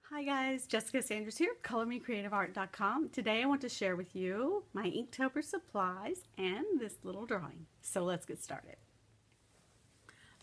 Hi guys, Jessica Sanders here, colormecreativeart.com. Today I want to share with you my Inktober supplies and this little drawing. So let's get started.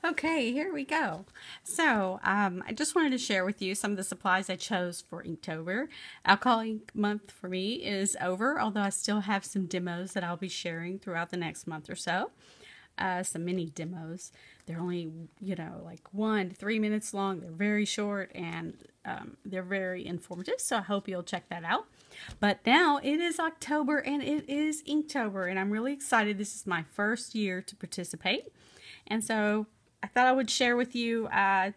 Okay, here we go. So I just wanted to share with you some of the supplies I chose for Inktober. Alcohol ink month for me is over, although I still have some demos that I'll be sharing throughout the next month or so. Some mini demos. They're only, like 1 to 3 minutes long. They're very short and they're very informative. So I hope you'll check that out. But now it is October and it is Inktober, and I'm really excited. This is my first year to participate. And so I thought I would share with you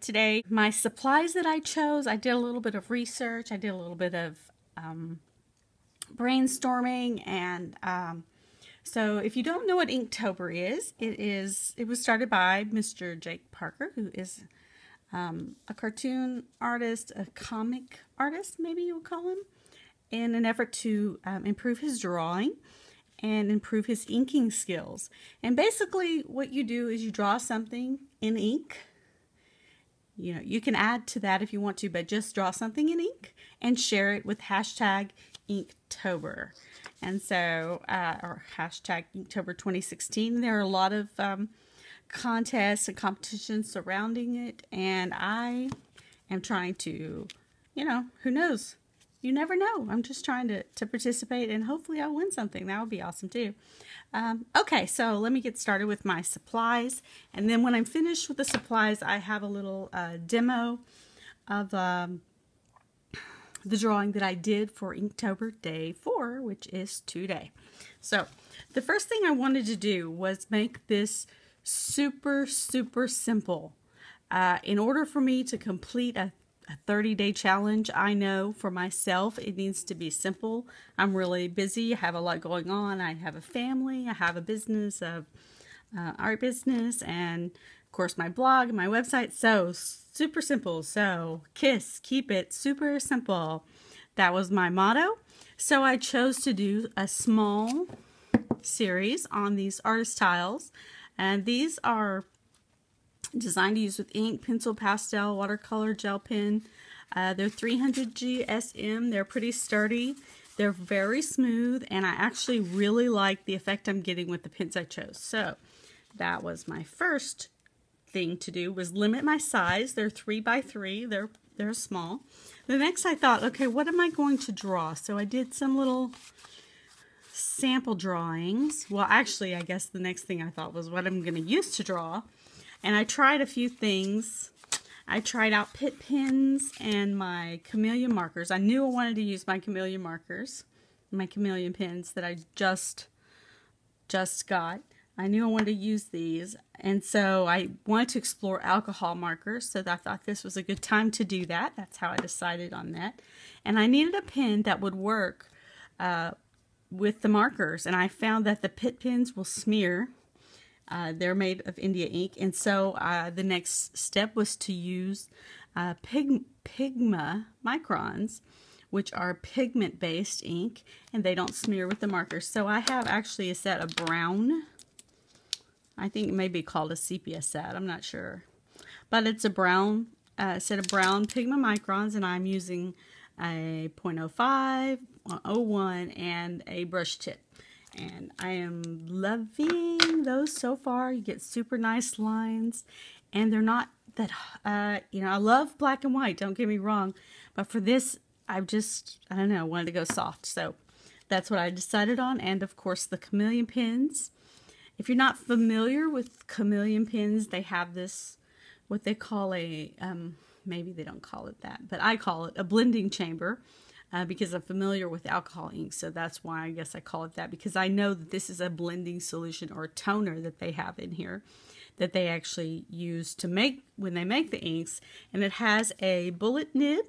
today my supplies that I chose. I did a little bit of research. I did a little bit of brainstorming, and so if you don't know what Inktober is, it was started by Mr. Jake Parker, who is a cartoon artist, a comic artist, maybe you would call him, in an effort to improve his drawing and improve his inking skills. And basically what you do is you draw something in ink. You can add to that if you want to, but just draw something in ink and share it with hashtag Inktober. And so, or hashtag Inktober 2016. There are a lot of contests and competitions surrounding it, and I am trying to, who knows? You never know. I'm just trying to participate, and hopefully I'll win something. That would be awesome too. Okay, so let me get started with my supplies, and then when I'm finished with the supplies, I have a little demo of the drawing that I did for Inktober Day 4, which is today. So the first thing I wanted to do was make this super simple. In order for me to complete a 30-day challenge, I know for myself it needs to be simple. I'm really busy. I have a lot going on. I have a family. I have a business, art business, and of course my blog and my website. So super simple. So keep it super simple. That was my motto. So I chose to do a small series on these artist tiles, and these are designed to use with ink, pencil, pastel, watercolor, gel pen. They're 300 GSM. They're pretty sturdy. They're very smooth, and I actually really like the effect I'm getting with the pens I chose. So that was my first thing to do, was limit my size. They're 3 by 3. They're small. The next I thought, okay, what am I going to draw? So I did some little sample drawings. Well, actually, I guess the next thing I thought was what I'm going to use to draw. And I tried a few things. I tried out Pitt pens and my Chameleon markers. I knew I wanted to use my Chameleon markers, my Chameleon pens that I just got. I knew I wanted to use these, and so I wanted to explore alcohol markers, so I thought this was a good time to do that. That's how I decided on that. And I needed a pen that would work with the markers, and I found that the Pitt pens will smear. They're made of India ink, and so the next step was to use Pigma Microns, which are pigment-based ink, and they don't smear with the markers. So I have actually a set of brown, I think it may be called a sepia set, I'm not sure. But it's a brown set of brown Pigma Microns, and I'm using a 0.05, 01, and a brush tip. And I am loving those so far. You get super nice lines, and they're not that, I love black and white, don't get me wrong. But for this, I don't know, wanted to go soft. So that's what I decided on. And of course, the Chameleon pens. If you're not familiar with Chameleon pens, they have this, what they call a, maybe they don't call it that, but I call it a blending chamber because I'm familiar with alcohol ink. So that's why I guess I call it that, because I know that this is a blending solution or a toner that they have in here that they actually use to make, when they make the inks. And it has a bullet nib,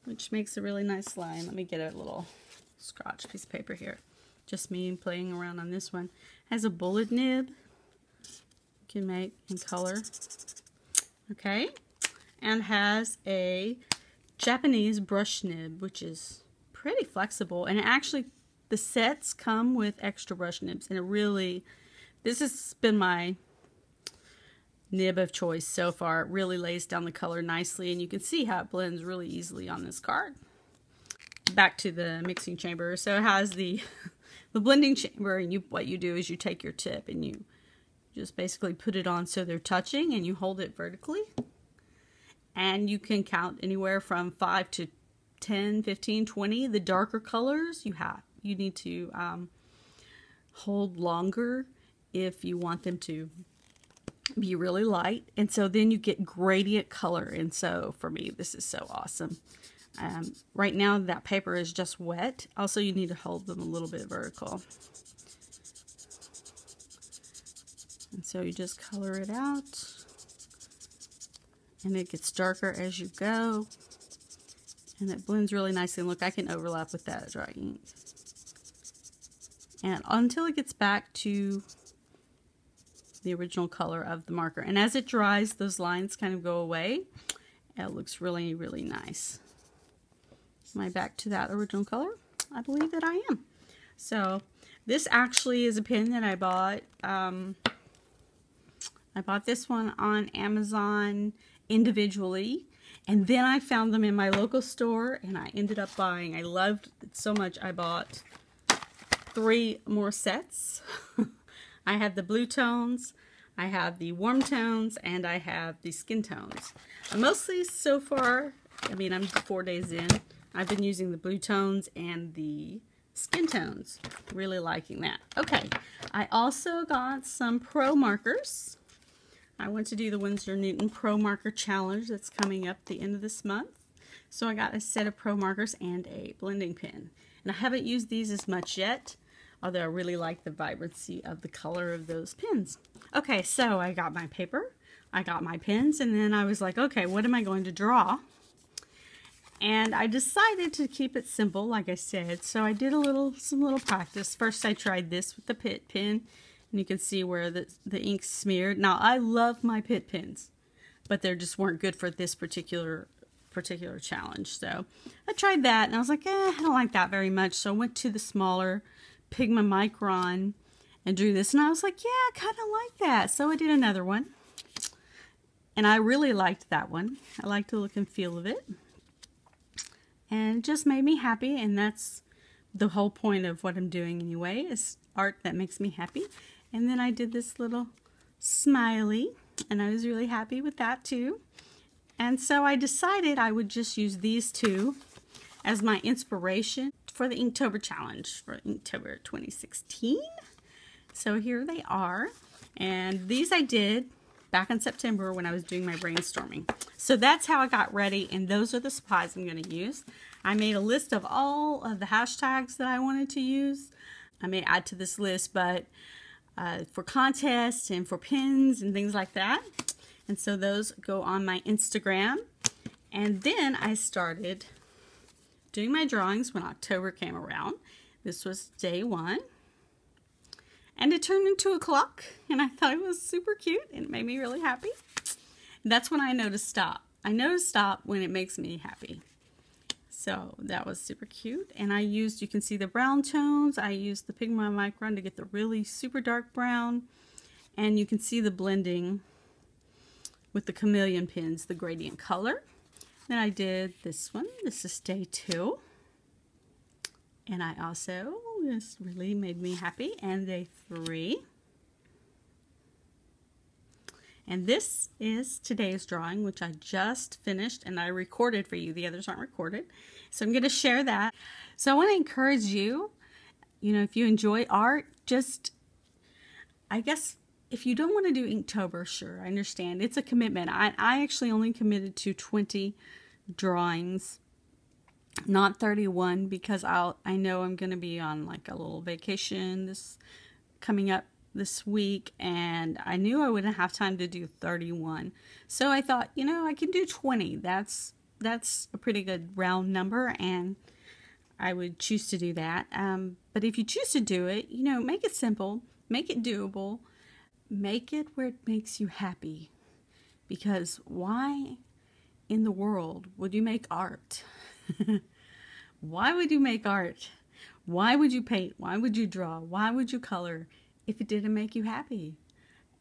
which makes a really nice line. Let me get a little scratch piece of paper here. Just me playing around on this one. Has a bullet nib. You can make in color. Okay. And has a Japanese brush nib, which is pretty flexible. And actually, the sets come with extra brush nibs. And it really, this has been my nib of choice so far. It really lays down the color nicely, and you can see how it blends really easily on this card. Back to the mixing chamber. So it has the blending chamber, and what you do is you take your tip and you just basically put it on so they're touching, and you hold it vertically. And you can count anywhere from 5 to 10, 15, 20. The darker colors you need to hold longer if you want them to be really light. And so then you get gradient color. And so for me, this is so awesome. Right now that paper is just wet. Also, you need to hold them a little bit vertical. And so you just color it out. And it gets darker as you go. And it blends really nicely. And look, I can overlap with that dry ink. And until it gets back to the original color of the marker. And as it dries, those lines kind of go away. And it looks really, really nice. Am I back to that original color? I believe that I am. So this actually is a pen that I bought. I bought this one on Amazon individually, and then I found them in my local store, and I ended up buying. I loved it so much I bought 3 more sets. I have the blue tones, I have the warm tones, and I have the skin tones. Mostly so far, I mean, I'm 4 days in, I've been using the blue tones and the skin tones. Really liking that. Okay, I also got some Pro markers. I want to do the Winsor Newton Pro Marker Challenge that's coming up the end of this month. So I got a set of Pro markers and a blending pen. And I haven't used these as much yet, although I really like the vibrancy of the color of those pens. Okay, so I got my paper, I got my pens, and then I was like, okay, what am I going to draw? And I decided to keep it simple, like I said. So I did some little practice. First I tried this with the Pitt pen. And you can see where the ink smeared. Now, I love my Pitt pens, but they just weren't good for this particular challenge. So I tried that, and I was like, I don't like that very much. So I went to the smaller Pigma Micron and drew this. And I was like, yeah, I kind of like that. So I did another one. And I really liked that one. I liked the look and feel of it. And it just made me happy. And that's the whole point of what I'm doing anyway, is art that makes me happy. And then I did this little smiley, and I was really happy with that too. And so I decided I would just use these 2 as my inspiration for the Inktober challenge for Inktober 2016. So here they are. And these I did back in September when I was doing my brainstorming. So that's how I got ready, and those are the supplies I'm going to use. I made a list of all of the hashtags that I wanted to use. I may add to this list, but for contests and for pins and things like that. And so those go on my Instagram. And then I started doing my drawings when October came around. This was day 1. And it turned into a clock, and I thought it was super cute, and it made me really happy. And that's when I know to stop. I know to stop when it makes me happy. So that was super cute. And I used, you can see the brown tones. I used the Pigma Micron to get the really super dark brown. And you can see the blending with the Chameleon Pens, the gradient color. Then I did this one. This is day 2. And I also, this really made me happy. And day 3. And this is today's drawing, which I just finished and I recorded for you. The others aren't recorded. So I'm going to share that. So I want to encourage you, if you enjoy art, just, I guess, if you don't want to do Inktober, sure, I understand. It's a commitment. I actually only committed to 20 drawings, not 31, because I know I'm going to be on like a little vacation coming up this week, and I knew I wouldn't have time to do 31. So I thought, I can do 20. That's a pretty good round number, and I would choose to do that. But if you choose to do it, make it simple, make it doable, make it where it makes you happy. Because why in the world would you make art? Why would you make art? Why would you paint? Why would you draw? Why would you color if it didn't make you happy?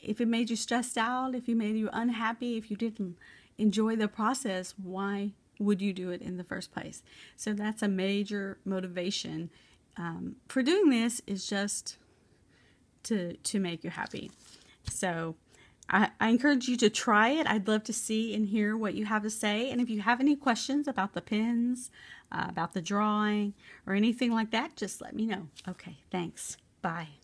if it made you stressed out, if it made you unhappy, if you didn't enjoy the process, why would you do it in the first place? So that's a major motivation for doing this, is just to make you happy. So I encourage you to try it. I'd love to see and hear what you have to say. And if you have any questions about the pens, about the drawing, or anything like that, just let me know. Okay, thanks. Bye.